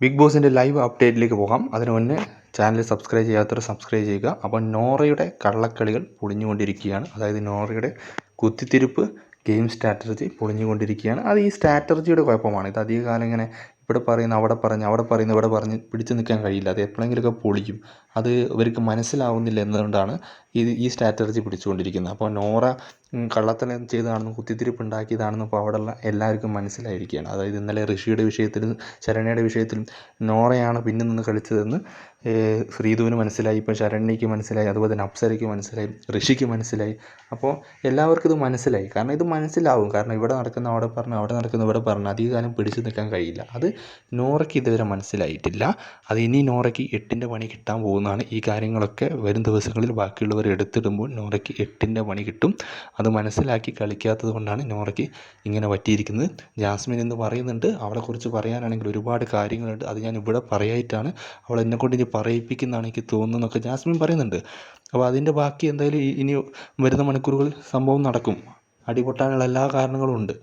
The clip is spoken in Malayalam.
ബിഗ് ബോസിൻ്റെ ലൈവ് അപ്ഡേറ്റിലേക്ക് പോകാം. അതിന് മുന്നേ ചാനൽ സബ്സ്ക്രൈബ് ചെയ്യാത്തവർ സബ്സ്ക്രൈബ് ചെയ്യുക. അപ്പോൾ നോറയുടെ കള്ളക്കളികൾ പൊളിഞ്ഞുകൊണ്ടിരിക്കുകയാണ്. അതായത് നോറയുടെ കുത്തിത്തിരിപ്പ് ഗെയിം സ്ട്രാറ്റജി പൊളിഞ്ഞുകൊണ്ടിരിക്കുകയാണ്. അത് ഈ സ്ട്രാറ്റജിയുടെ കുഴപ്പമാണ്. ഇത് അധികകാലം ഇങ്ങനെ ഇവിടെ പറയുന്ന അവിടെ പറഞ്ഞ് അവിടെ പറയുന്ന ഇവിടെ പറഞ്ഞ് പിടിച്ചു നിൽക്കാൻ കഴിയില്ല. അത് എപ്പോഴെങ്കിലുമൊക്കെ പൊളിക്കും. അത് ഇവർക്ക് മനസ്സിലാവുന്നില്ല എന്നതുകൊണ്ടാണ് ഈ സ്ട്രാറ്റജി പിടിച്ചുകൊണ്ടിരിക്കുന്നത്. അപ്പോൾ നോറ കള്ളത്തരം ചെയ്തതാണെന്നും കുത്തിത്തിരിപ്പ് ഉണ്ടാക്കിയതാണെന്നും ഇപ്പോൾ അവിടെയുള്ള എല്ലാവർക്കും മനസ്സിലായിരിക്കുകയാണ്. അതായത് ഇന്നലെ ഋഷിയുടെ വിഷയത്തിലും ശരണ്യയുടെ വിഷയത്തിലും നോറയാണ് പിന്നിൽ നിന്ന് കളിച്ചതെന്ന് ശ്രീധുവിന് മനസ്സിലായി, ഇപ്പോൾ ശരണ്യയ്ക്ക് മനസ്സിലായി, അതുപോലെ തന്നെ അപ്സരയ്ക്ക് മനസ്സിലായി, ഋഷിക്ക് മനസ്സിലായി. അപ്പോൾ എല്ലാവർക്കും ഇത് മനസ്സിലായി. കാരണം ഇത് മനസ്സിലാവും. കാരണം ഇവിടെ നടക്കുന്ന അവിടെ പറഞ്ഞ് അവിടെ നടക്കുന്ന ഇവിടെ പറഞ്ഞ് അധികകാലം പിടിച്ചു നിൽക്കാൻ കഴിയില്ല. അത് നോറയ്ക്ക് ഇതുവരെ മനസ്സിലായിട്ടില്ല. അത് ഇനി നോറയ്ക്ക് 8ൻ്റെ പണി കിട്ടാൻ പോകുന്നതാണ്. ഈ കാര്യങ്ങളൊക്കെ വരും ദിവസങ്ങളിൽ ബാക്കിയുള്ളവർ എടുത്തിടുമ്പോൾ നോറയ്ക്ക് 8ൻ്റെ പണി കിട്ടും. അത് മനസ്സിലാക്കി കളിക്കാത്തത് കൊണ്ടാണ് നോറയ്ക്ക് ഇങ്ങനെ പറ്റിയിരിക്കുന്നത്. ജാസ്മിൻ എന്ന് പറയുന്നുണ്ട്, അവളെക്കുറിച്ച് പറയാനാണെങ്കിൽ ഒരുപാട് കാര്യങ്ങളുണ്ട്. അത് ഞാൻ ഇവിടെ പറയായിട്ടാണ് അവൾ എന്നെക്കൊണ്ട് ഇനി പറയിപ്പിക്കുന്നതാണ് എനിക്ക് തോന്നുന്നതൊക്കെ ജാസ്മിൻ പറയുന്നുണ്ട്. അപ്പോൾ അതിൻ്റെ ബാക്കി എന്തായാലും ഇനി വരുന്ന മണിക്കൂറുകൾ സംഭവം നടക്കും. അടിപൊട്ടാനുള്ള എല്ലാ കാരണങ്ങളും ഉണ്ട്.